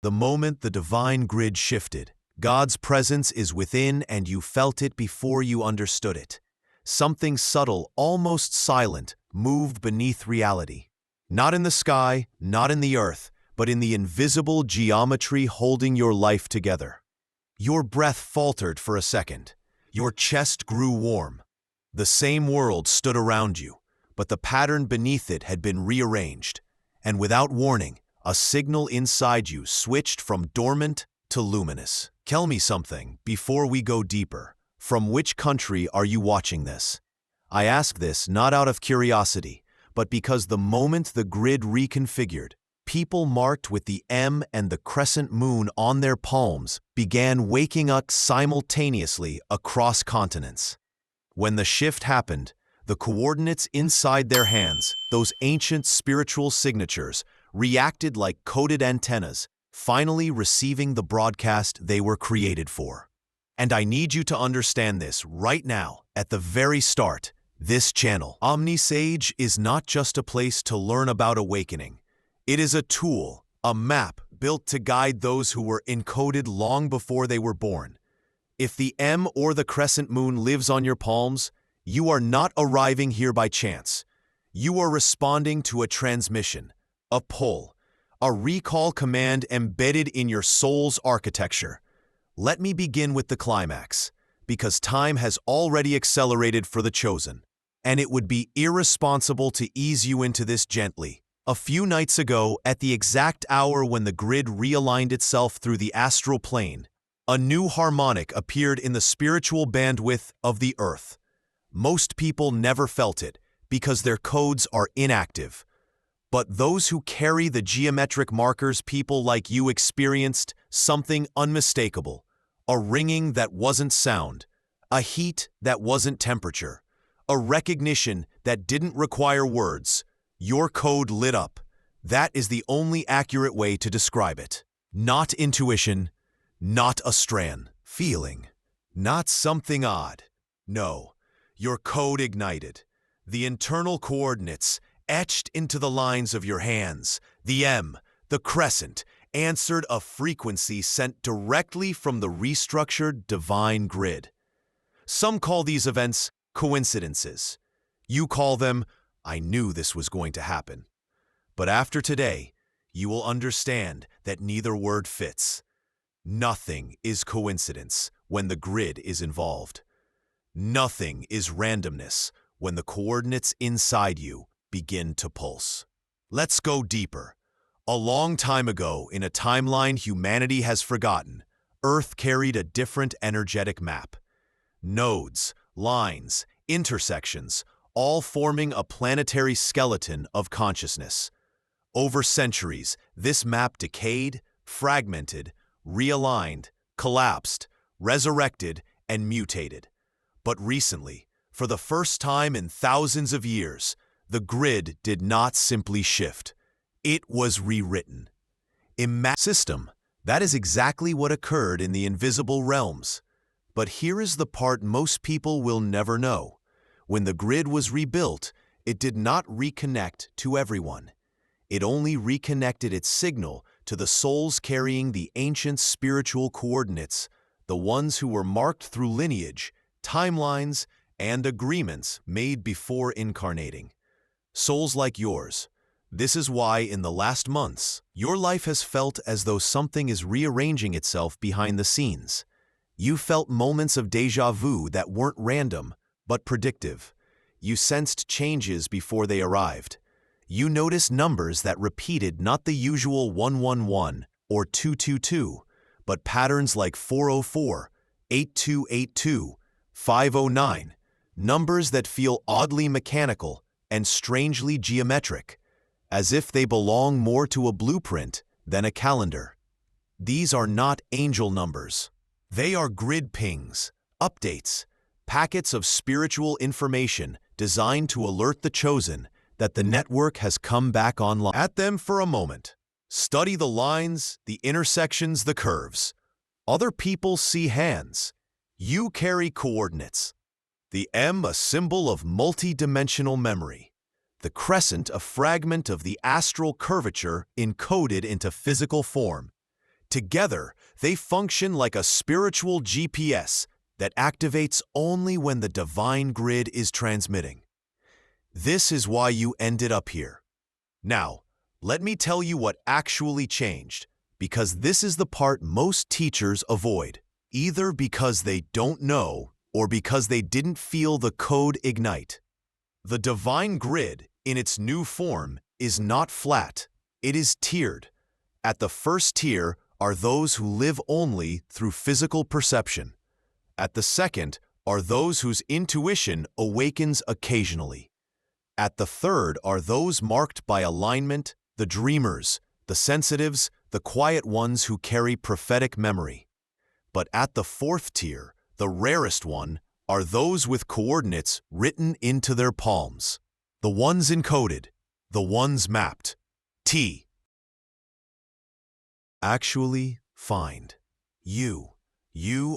The moment the divine grid shifted, God's presence is within and you felt it before you understood it. Something subtle, almost silent, moved beneath reality. Not in the sky, not in the earth, but in the invisible geometry holding your life together. Your breath faltered for a second. Your chest grew warm. The same world stood around you, but the pattern beneath it had been rearranged. And without warning, a signal inside you switched from dormant to luminous. Tell me something before we go deeper. From which country are you watching this? I ask this not out of curiosity, but because the moment the grid reconfigured, people marked with the M and the crescent moon on their palms began waking up simultaneously across continents. When the shift happened, the coordinates inside their hands, those ancient spiritual signatures, reacted like coded antennas, finally receiving the broadcast they were created for. And I need you to understand this right now, at the very start. This channel, OmniSage, is not just a place to learn about awakening. It is a tool, a map built to guide those who were encoded long before they were born. If the M or the crescent moon lives on your palms, you are not arriving here by chance. You are responding to a transmission, a pull, a recall command embedded in your soul's architecture. Let me begin with the climax, because time has already accelerated for the chosen, and it would be irresponsible to ease you into this gently. A few nights ago, at the exact hour when the grid realigned itself through the astral plane, a new harmonic appeared in the spiritual bandwidth of the Earth. Most people never felt it, because their codes are inactive. But those who carry the geometric markers, people like you, experienced something unmistakable. A ringing that wasn't sound, a heat that wasn't temperature, a recognition that didn't require words. Your code lit up. That is the only accurate way to describe it. Not intuition, not a strand feeling, not something odd. No, your code ignited. The internal coordinates etched into the lines of your hands, the M, the crescent, answered a frequency sent directly from the restructured divine grid. Some call these events coincidences. You call them, I knew this was going to happen. But after today, you will understand that neither word fits. Nothing is coincidence when the grid is involved. Nothing is randomness when the coordinates inside you begin to pulse. Let's go deeper. A long time ago, in a timeline humanity has forgotten, Earth carried a different energetic map. Nodes, lines, intersections, all forming a planetary skeleton of consciousness. Over centuries, this map decayed, fragmented, realigned, collapsed, resurrected, and mutated. But recently, for the first time in thousands of years, the grid did not simply shift. It was rewritten. System. That is exactly what occurred in the invisible realms. But here is the part most people will never know. When the grid was rebuilt, it did not reconnect to everyone. It only reconnected its signal to the souls carrying the ancient spiritual coordinates, the ones who were marked through lineage, timelines, and agreements made before incarnating. Souls like yours. This is why in the last months, your life has felt as though something is rearranging itself behind the scenes. You felt moments of déjà vu that weren't random, but predictive. You sensed changes before they arrived. You noticed numbers that repeated not the usual 111 or 222, but patterns like 404, 8282, 509, numbers that feel oddly mechanical and strangely geometric, as if they belong more to a blueprint than a calendar. These are not angel numbers. They are grid pings, updates, packets of spiritual information designed to alert the chosen that the network has come back online. At them for a moment. Study the lines, the intersections, the curves. Other people see hands. You carry coordinates. The M, a symbol of multi-dimensional memory. The crescent, a fragment of the astral curvature encoded into physical form. Together, they function like a spiritual GPS that activates only when the divine grid is transmitting. This is why you ended up here. Now, let me tell you what actually changed, because this is the part most teachers avoid, either because they don't know or because they didn't feel the code ignite. The divine grid, in its new form, is not flat. It is tiered. At the first tier are those who live only through physical perception. At the second are those whose intuition awakens occasionally. At the third are those marked by alignment, the dreamers, the sensitives, the quiet ones who carry prophetic memory. But at the fourth tier, the rarest one, are those with coordinates written into their palms. The ones encoded, the ones mapped. T. Actually, find. You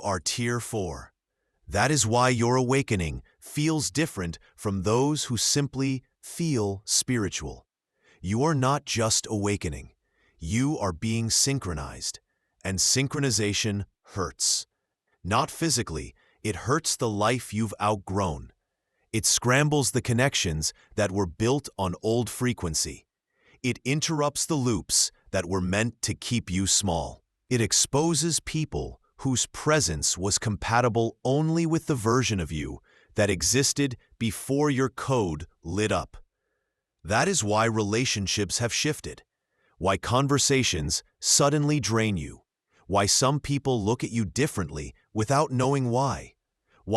are tier 4. That is why your awakening feels different from those who simply feel spiritual. You are not just awakening. You are being synchronized, and synchronization hurts. Not physically, it hurts the life you've outgrown. It scrambles the connections that were built on old frequency. It interrupts the loops that were meant to keep you small. It exposes people whose presence was compatible only with the version of you that existed before your code lit up. That is why relationships have shifted, why conversations suddenly drain you, why some people look at you differently without knowing why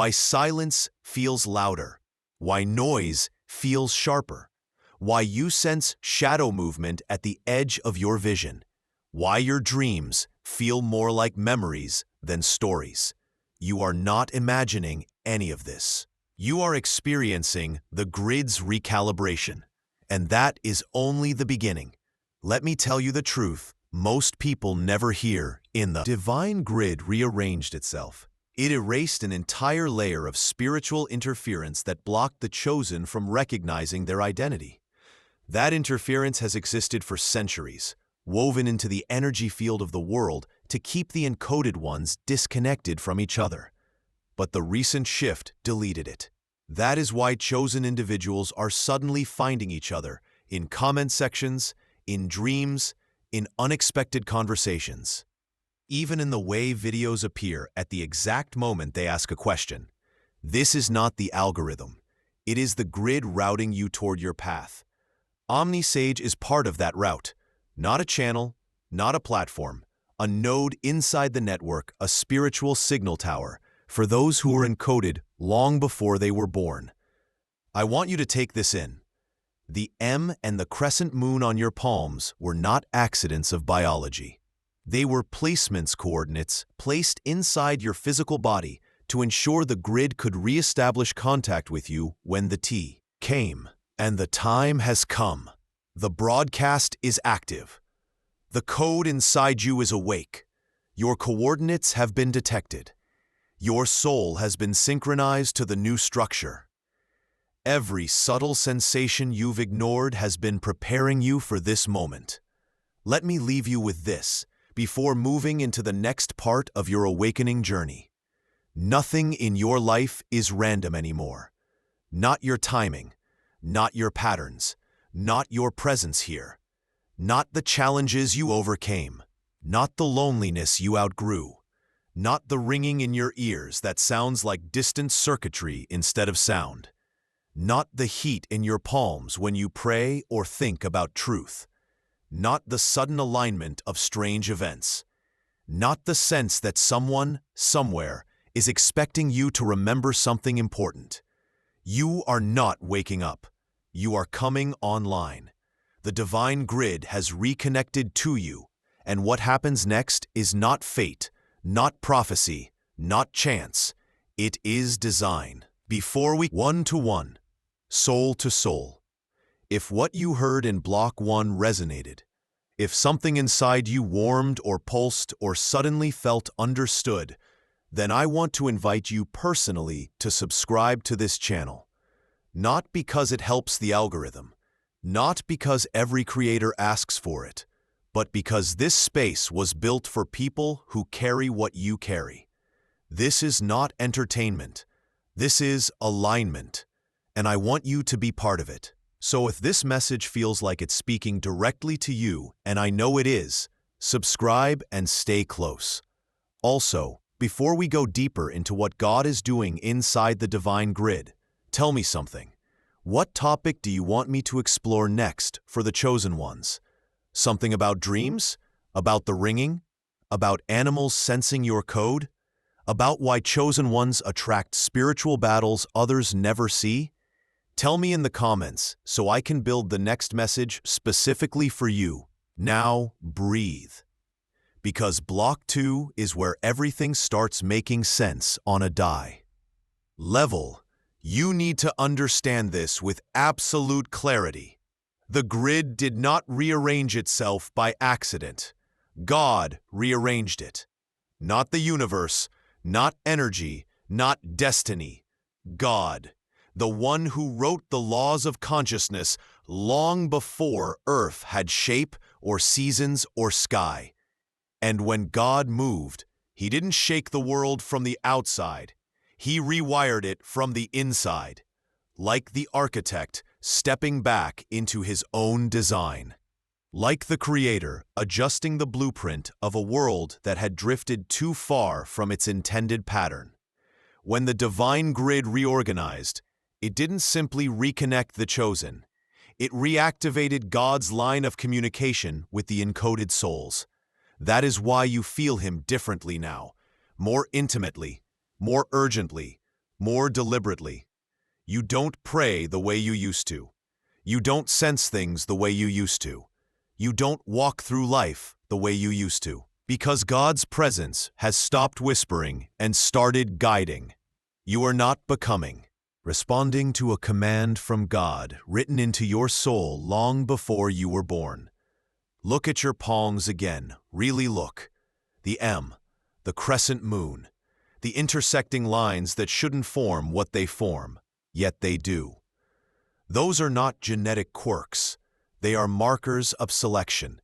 silence feels louder, why noise feels sharper, why you sense shadow movement at the edge of your vision, why your dreams feel more like memories than stories. You are not imagining any of this. You are experiencing the grid's recalibration, and that is only the beginning. Let me tell you the truth, most people never hear. In the divine grid rearranged itself. It erased an entire layer of spiritual interference that blocked the chosen from recognizing their identity. That interference has existed for centuries, woven into the energy field of the world to keep the encoded ones disconnected from each other. But the recent shift deleted it. That is why chosen individuals are suddenly finding each other in comment sections, in dreams, in unexpected conversations. Even in the way videos appear at the exact moment they ask a question. This is not the algorithm. It is the grid routing you toward your path. OmniSage is part of that route. Not a channel, not a platform, a node inside the network, a spiritual signal tower for those who were encoded long before they were born. I want you to take this in. The M and the crescent moon on your palms were not accidents of biology. They were placements coordinates placed inside your physical body to ensure the grid could reestablish contact with you when the T came. And the time has come. The broadcast is active. The code inside you is awake. Your coordinates have been detected. Your soul has been synchronized to the new structure. Every subtle sensation you've ignored has been preparing you for this moment. Let me leave you with this before moving into the next part of your awakening journey. Nothing in your life is random anymore. Not your timing, not your patterns, not your presence here, not the challenges you overcame, not the loneliness you outgrew, not the ringing in your ears that sounds like distant circuitry instead of sound, not the heat in your palms when you pray or think about truth, not the sudden alignment of strange events, not the sense that someone, somewhere, is expecting you to remember something important. You are not waking up. You are coming online. The divine grid has reconnected to you, and what happens next is not fate, not prophecy, not chance. It is design. Before we one-to-one, soul to soul. If what you heard in Block 1 resonated, if something inside you warmed or pulsed or suddenly felt understood, then I want to invite you personally to subscribe to this channel. Not because it helps the algorithm, not because every creator asks for it, but because this space was built for people who carry what you carry. This is not entertainment. This is alignment, and I want you to be part of it. So if this message feels like it's speaking directly to you, and I know it is, subscribe and stay close. Also, before we go deeper into what God is doing inside the divine grid, tell me something. What topic do you want me to explore next for the chosen ones? Something about dreams? About the ringing? About animals sensing your code? About why chosen ones attract spiritual battles others never see? Tell me in the comments so I can build the next message specifically for you. Now, breathe. Because Block 2 is where everything starts making sense on a die level. You need to understand this with absolute clarity. The grid did not rearrange itself by accident. God rearranged it. Not the universe, not energy, not destiny. God, the one who wrote the laws of consciousness long before Earth had shape or seasons or sky. And when God moved, he didn't shake the world from the outside. He rewired it from the inside, like the architect stepping back into his own design. Like the creator adjusting the blueprint of a world that had drifted too far from its intended pattern. When the divine grid reorganized, it didn't simply reconnect the chosen. It reactivated God's line of communication with the encoded souls. That is why you feel him differently now, more intimately, more urgently, more deliberately. You don't pray the way you used to. You don't sense things the way you used to. You don't walk through life the way you used to. Because God's presence has stopped whispering and started guiding. You are not becoming. Responding to a command from God written into your soul long before you were born. Look at your palms again, really look. The M, the crescent moon, the intersecting lines that shouldn't form what they form, yet they do. Those are not genetic quirks, they are markers of selection.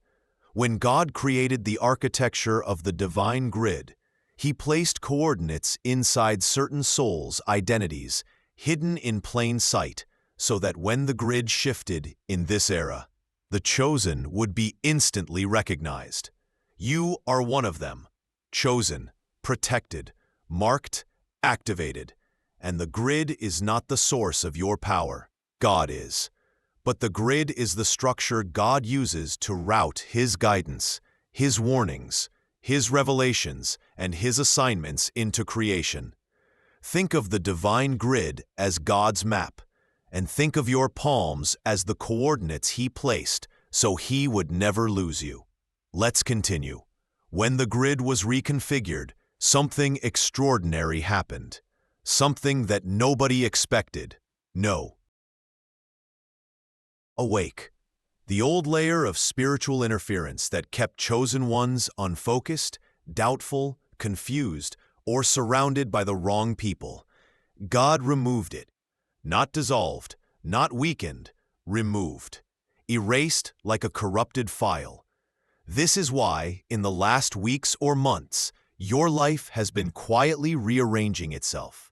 When God created the architecture of the divine grid, he placed coordinates inside certain souls' identities, hidden in plain sight, so that when the grid shifted in this era, the chosen would be instantly recognized. You are one of them, chosen, protected, marked, activated, and the grid is not the source of your power. God is. But the grid is the structure God uses to route his guidance, his warnings, his revelations, and his assignments into creation. Think of the divine grid as God's map, and think of your palms as the coordinates he placed so he would never lose you. Let's continue. When the grid was reconfigured, something extraordinary happened. Something that nobody expected. No. Awake. The old layer of spiritual interference that kept chosen ones unfocused, doubtful, confused, or surrounded by the wrong people. God removed it. Not dissolved, not weakened, removed. Erased like a corrupted file. This is why, in the last weeks or months, your life has been quietly rearranging itself.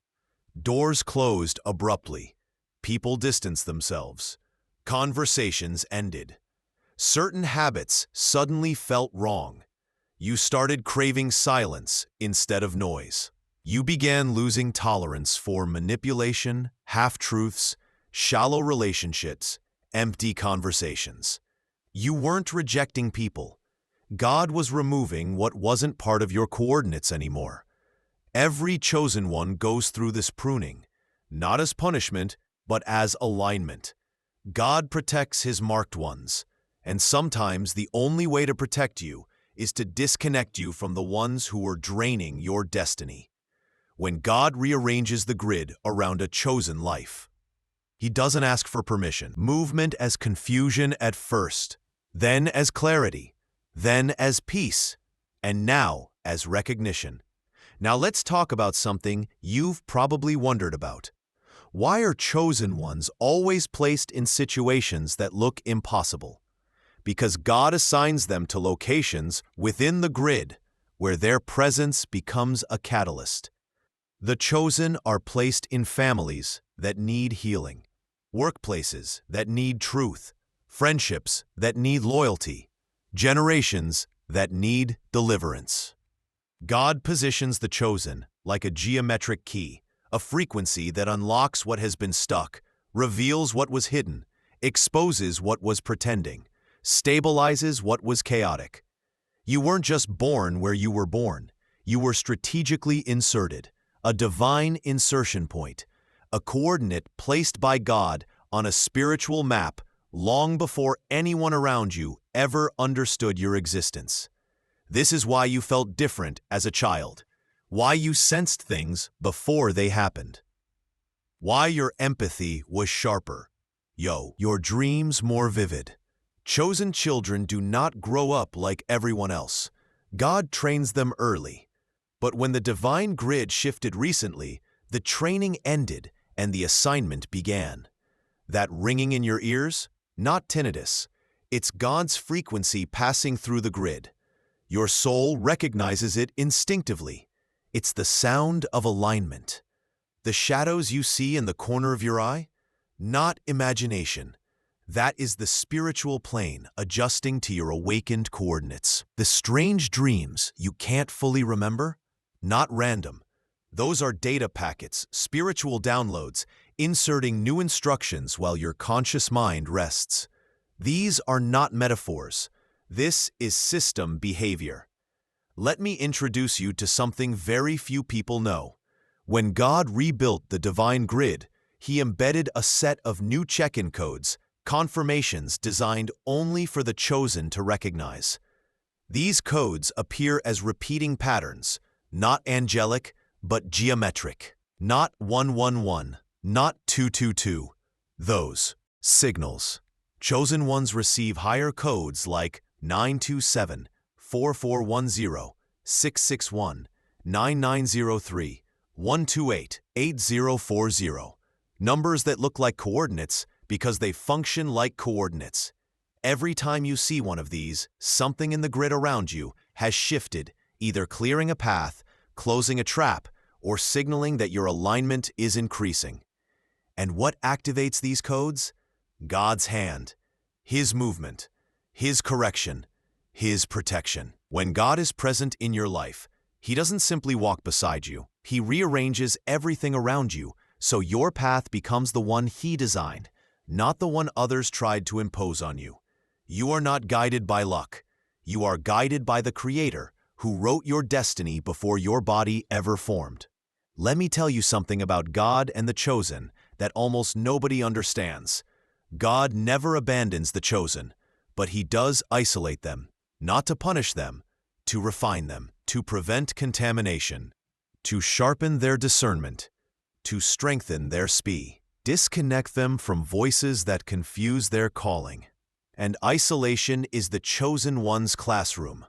Doors closed abruptly. People distanced themselves. Conversations ended. Certain habits suddenly felt wrong. You started craving silence instead of noise. You began losing tolerance for manipulation, half-truths, shallow relationships, empty conversations. You weren't rejecting people. God was removing what wasn't part of your coordinates anymore. Every chosen one goes through this pruning, not as punishment, but as alignment. God protects his marked ones, and sometimes the only way to protect you is to disconnect you from the ones who are draining your destiny. When God rearranges the grid around a chosen life, he doesn't ask for permission. Movement as confusion at first, then as clarity, then as peace, and now as recognition. Now let's talk about something you've probably wondered about. Why are chosen ones always placed in situations that look impossible? because God assigns them to locations within the grid where their presence becomes a catalyst. The chosen are placed in families that need healing, workplaces that need truth, friendships that need loyalty, generations that need deliverance. God positions the chosen like a geometric key, a frequency that unlocks what has been stuck, reveals what was hidden, exposes what was pretending, stabilizes what was chaotic. You weren't just born where you were born. You were strategically inserted, a divine insertion point, a coordinate placed by God on a spiritual map long before anyone around you ever understood your existence. This is why you felt different as a child, why you sensed things before they happened, why your empathy was sharper, your dreams more vivid. Chosen children do not grow up like everyone else. God trains them early. But when the divine grid shifted recently, the training ended and the assignment began. That ringing in your ears? Not tinnitus. It's God's frequency passing through the grid. Your soul recognizes it instinctively. It's the sound of alignment. The shadows you see in the corner of your eye? Not imagination. That is the spiritual plane adjusting to your awakened coordinates. The strange dreams you can't fully remember? Not random. Those are data packets, spiritual downloads, inserting new instructions while your conscious mind rests. These are not metaphors. This is system behavior. Let me introduce you to something very few people know. When God rebuilt the divine grid, He embedded a set of new check-in codes, confirmations designed only for the chosen to recognize. These codes appear as repeating patterns, not angelic, but geometric. Not 111, not 222. Those signals. Chosen ones receive higher codes like 927, 4410, 661, 9903, 128, 8040. Numbers that look like coordinates because they function like coordinates. Every time you see one of these, something in the grid around you has shifted, either clearing a path, closing a trap, or signaling that your alignment is increasing. And what activates these codes? God's hand, His movement, His correction, His protection. When God is present in your life, He doesn't simply walk beside you. He rearranges everything around you so your path becomes the one He designed, not the one others tried to impose on you. You are not guided by luck. You are guided by the Creator, who wrote your destiny before your body ever formed. Let me tell you something about God and the chosen that almost nobody understands. God never abandons the chosen, but He does isolate them, not to punish them, to refine them, to prevent contamination, to sharpen their discernment, to strengthen their speed, disconnect them from voices that confuse their calling. And isolation is the chosen one's classroom.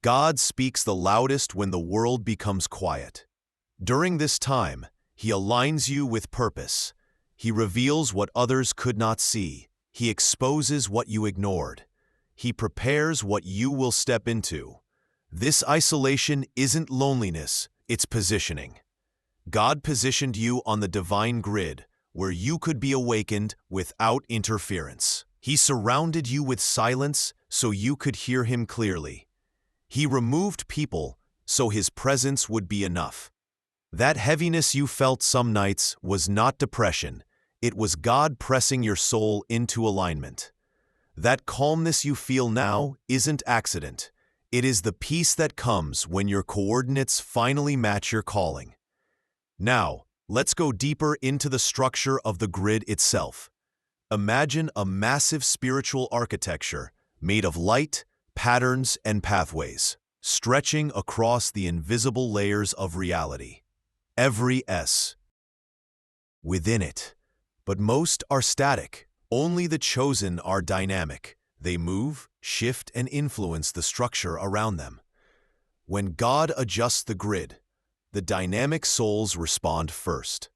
God speaks the loudest when the world becomes quiet. During this time, He aligns you with purpose. He reveals what others could not see. He exposes what you ignored. He prepares what you will step into. This isolation isn't loneliness, it's positioning. God positioned you on the divine grid where you could be awakened without interference. He surrounded you with silence so you could hear Him clearly. He removed people so His presence would be enough. That heaviness you felt some nights was not depression. It was God pressing your soul into alignment. That calmness you feel now isn't accident. It is the peace that comes when your coordinates finally match your calling. Now, let's go deeper into the structure of the grid itself. Imagine a massive spiritual architecture made of light, patterns, and pathways, stretching across the invisible layers of reality. Every S within it. But most are static. Only the chosen are dynamic. They move, shift, and influence the structure around them. When God adjusts the grid, the dynamic souls respond first.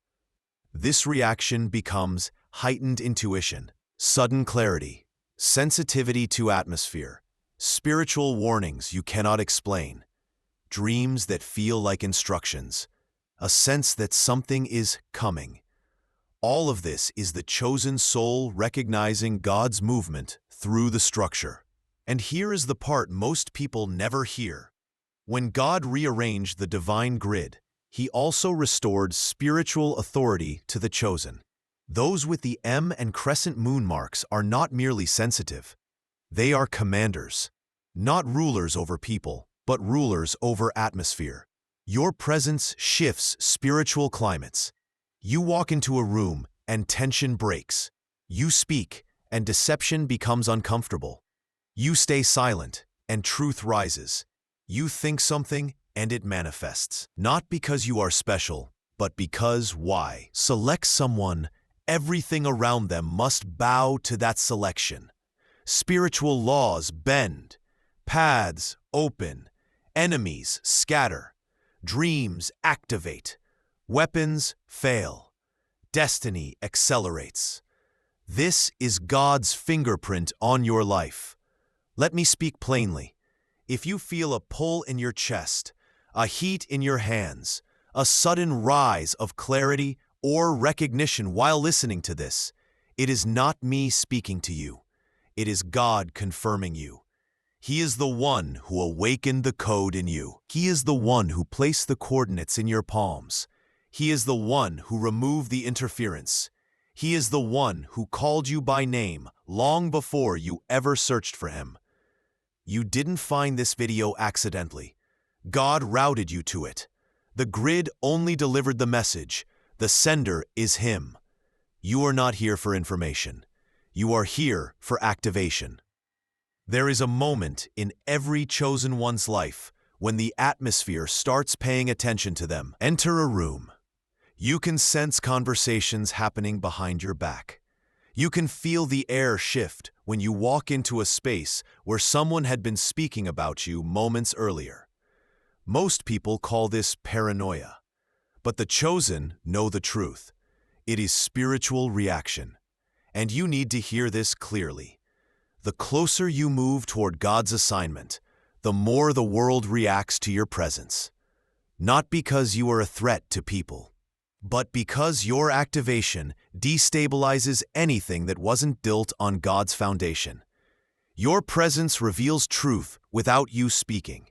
This reaction becomes heightened intuition, sudden clarity, sensitivity to atmosphere, spiritual warnings you cannot explain, dreams that feel like instructions, a sense that something is coming. All of this is the chosen soul recognizing God's movement through the structure. And here is the part most people never hear. When God rearranged the divine grid, He also restored spiritual authority to the chosen. Those with the M and crescent moon marks are not merely sensitive. They are commanders, not rulers over people, but rulers over atmosphere. Your presence shifts spiritual climates. You walk into a room and tension breaks. You speak and deception becomes uncomfortable. You stay silent and truth rises. You think something and it manifests. Not because you are special, but because why? Select someone, everything around them must bow to that selection. Spiritual laws bend, paths open, enemies scatter, dreams activate, weapons fail, destiny accelerates. This is God's fingerprint on your life. Let me speak plainly. If you feel a pull in your chest, a heat in your hands, a sudden rise of clarity or recognition while listening to this, it is not me speaking to you. It is God confirming you. He is the one who awakened the code in you. He is the one who placed the coordinates in your palms. He is the one who removed the interference. He is the one who called you by name long before you ever searched for Him. You didn't find this video accidentally. God routed you to it. The grid only delivered the message. The sender is Him. You are not here for information. You are here for activation. There is a moment in every chosen one's life when the atmosphere starts paying attention to them. Enter a room. You can sense conversations happening behind your back. You can feel the air shift when you walk into a space where someone had been speaking about you moments earlier. Most people call this paranoia, but the chosen know the truth. It is spiritual reaction, and you need to hear this clearly. The closer you move toward God's assignment, the more the world reacts to your presence. Not because you are a threat to people, but because your activation destabilizes anything that wasn't built on God's foundation. Your presence reveals truth without you speaking.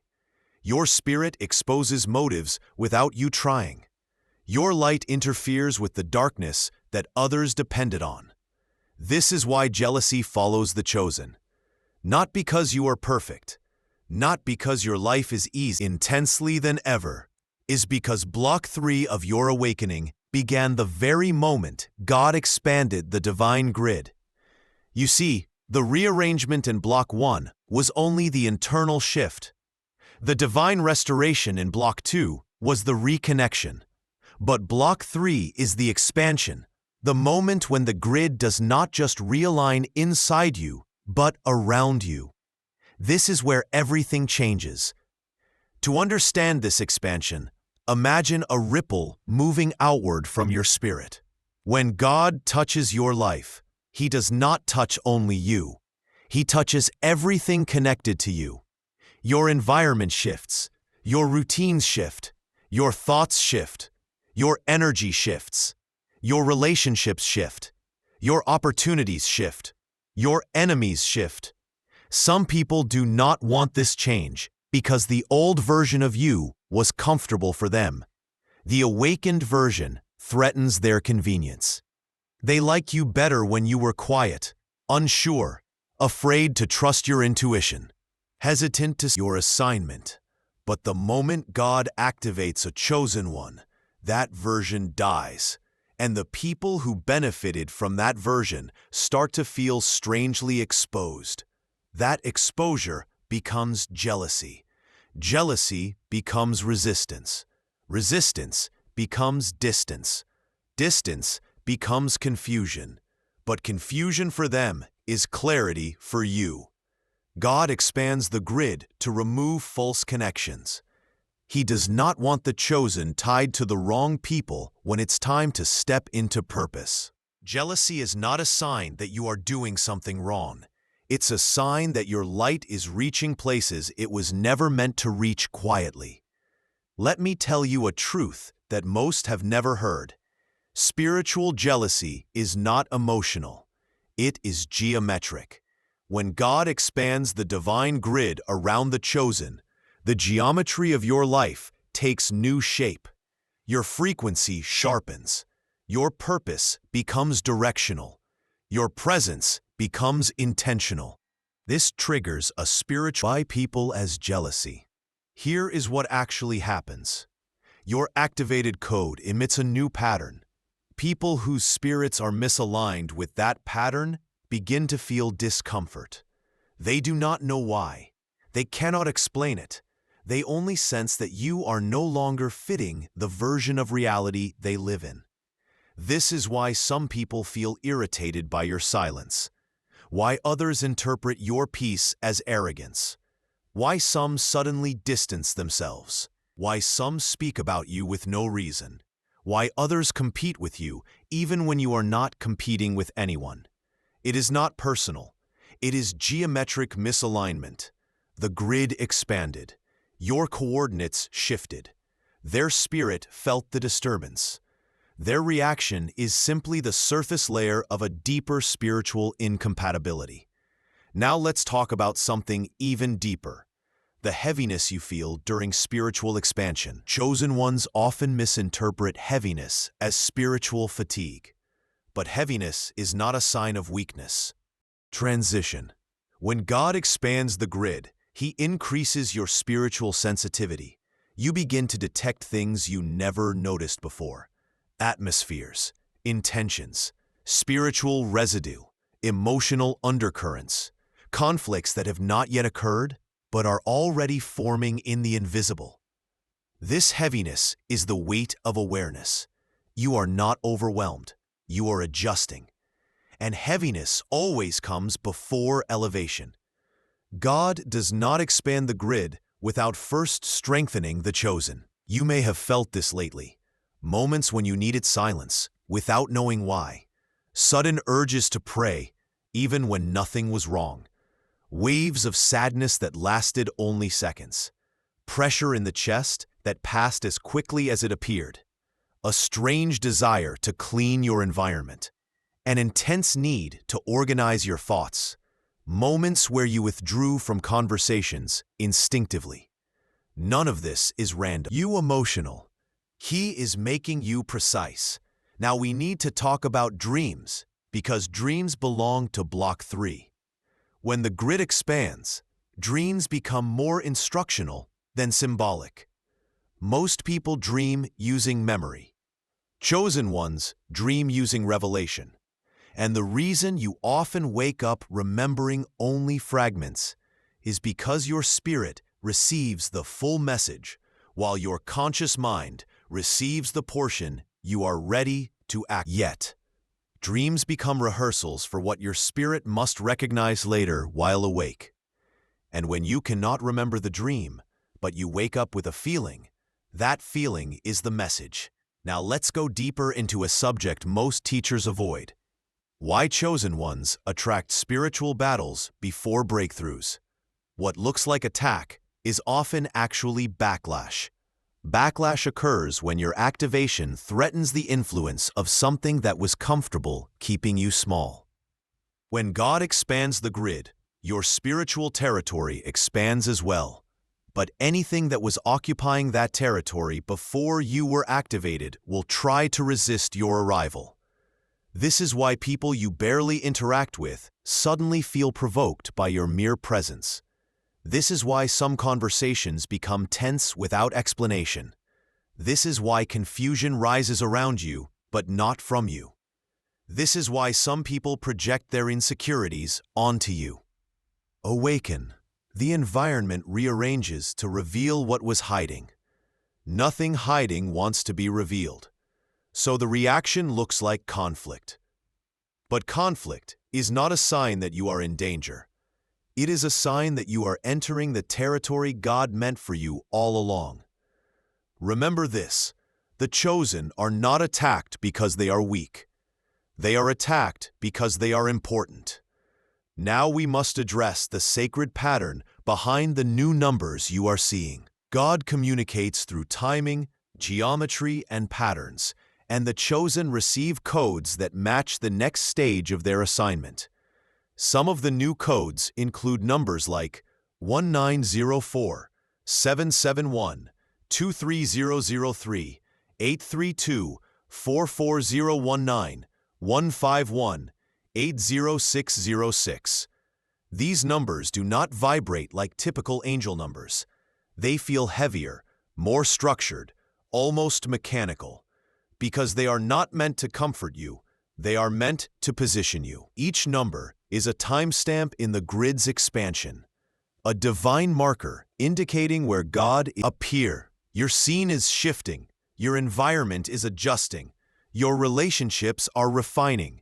Your spirit exposes motives without you trying. Your light interferes with the darkness that others depended on. This is why jealousy follows the chosen. Not because you are perfect, not because your life is easy intensely than ever, is because block 3 of your awakening began the very moment God expanded the divine grid. You see, the rearrangement in block 1 was only the internal shift. The divine restoration in block 2 was the reconnection. But block 3 is the expansion, the moment when the grid does not just realign inside you, but around you. This is where everything changes. To understand this expansion, imagine a ripple moving outward from your spirit. When God touches your life, He does not touch only you. He touches everything connected to you. Your environment shifts, your routines shift, your thoughts shift, your energy shifts, your relationships shift, your opportunities shift, your enemies shift. Some people do not want this change because the old version of you was comfortable for them. The awakened version threatens their convenience. They like you better when you were quiet, unsure, afraid to trust your intuition, hesitant to your assignment. But the moment God activates a chosen one, that version dies, and the people who benefited from that version start to feel strangely exposed. That exposure becomes jealousy. Jealousy becomes resistance. Resistance becomes distance. Distance becomes confusion. But confusion for them is clarity for you. God expands the grid to remove false connections. He does not want the chosen tied to the wrong people when it's time to step into purpose. Jealousy is not a sign that you are doing something wrong. It's a sign that your light is reaching places it was never meant to reach quietly. Let me tell you a truth that most have never heard. Spiritual jealousy is not emotional. It is geometric. When God expands the divine grid around the chosen, the geometry of your life takes new shape. Your frequency sharpens. Your purpose becomes directional. Your presence becomes intentional. This triggers a spiritual by people as jealousy. Here is what actually happens. Your activated code emits a new pattern. People whose spirits are misaligned with that pattern begin to feel discomfort. They do not know why. They cannot explain it. They only sense that you are no longer fitting the version of reality they live in. This is why some people feel irritated by your silence. Why others interpret your peace as arrogance. Why some suddenly distance themselves. Why some speak about you with no reason. Why others compete with you even when you are not competing with anyone. It is not personal. It is geometric misalignment. The grid expanded. Your coordinates shifted. Their spirit felt the disturbance. Their reaction is simply the surface layer of a deeper spiritual incompatibility. Now let's talk about something even deeper. The heaviness you feel during spiritual expansion. Chosen ones often misinterpret heaviness as spiritual fatigue. But heaviness is not a sign of weakness. Transition. When God expands the grid, He increases your spiritual sensitivity. You begin to detect things you never noticed before. Atmospheres, intentions, spiritual residue, emotional undercurrents, conflicts that have not yet occurred but are already forming in the invisible. This heaviness is the weight of awareness. You are not overwhelmed. You are adjusting. And heaviness always comes before elevation. God does not expand the grid without first strengthening the chosen. You may have felt this lately. Moments when you needed silence, without knowing why. Sudden urges to pray, even when nothing was wrong. Waves of sadness that lasted only seconds. Pressure in the chest that passed as quickly as it appeared. A strange desire to clean your environment. An intense need to organize your thoughts. Moments where you withdrew from conversations instinctively. None of this is random. You emotional. He is making you precise. Now we need to talk about dreams, because dreams belong to block 3. When the grid expands, dreams become more instructional than symbolic. Most people dream using memory. Chosen ones dream using revelation. And the reason you often wake up remembering only fragments is because your spirit receives the full message, while your conscious mind receives the portion you are ready to act. Yet, dreams become rehearsals for what your spirit must recognize later while awake. And when you cannot remember the dream, but you wake up with a feeling, that feeling is the message. Now let's go deeper into a subject most teachers avoid. Why chosen ones attract spiritual battles before breakthroughs. What looks like attack is often actually backlash. Backlash occurs when your activation threatens the influence of something that was comfortable keeping you small. When God expands the grid, your spiritual territory expands as well. But anything that was occupying that territory before you were activated will try to resist your arrival. This is why people you barely interact with suddenly feel provoked by your mere presence. This is why some conversations become tense without explanation. This is why confusion rises around you, but not from you. This is why some people project their insecurities onto you. Awaken. The environment rearranges to reveal what was hiding. Nothing hiding wants to be revealed. So the reaction looks like conflict. But conflict is not a sign that you are in danger. It is a sign that you are entering the territory God meant for you all along. Remember this: the chosen are not attacked because they are weak. They are attacked because they are important. Now we must address the sacred pattern behind the new numbers you are seeing. God communicates through timing, geometry, and patterns, and the chosen receive codes that match the next stage of their assignment. Some of the new codes include numbers like 1904, 771, 23003, 832, 44019, 151, 80606. These numbers do not vibrate like typical angel numbers. They feel heavier, more structured, almost mechanical. Because they are not meant to comfort you, they are meant to position you. Each number is a timestamp in the grid's expansion, a divine marker indicating where God appears. Your scene is shifting, your environment is adjusting, your relationships are refining,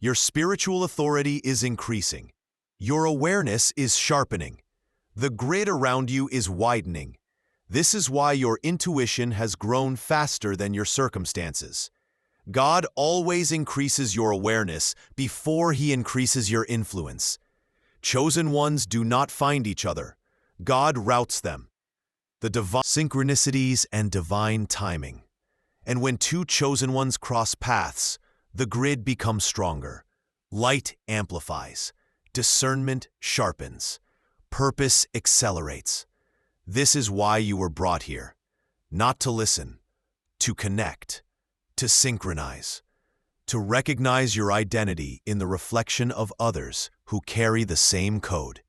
your spiritual authority is increasing, your awareness is sharpening, the grid around you is widening. This is why your intuition has grown faster than your circumstances. God always increases your awareness before He increases your influence. Chosen ones do not find each other. God routes them. The divine synchronicities and divine timing. And when two chosen ones cross paths, the grid becomes stronger. Light amplifies. Discernment sharpens. Purpose accelerates. This is why you were brought here. Not to listen, to connect, to synchronize, to recognize your identity in the reflection of others who carry the same code.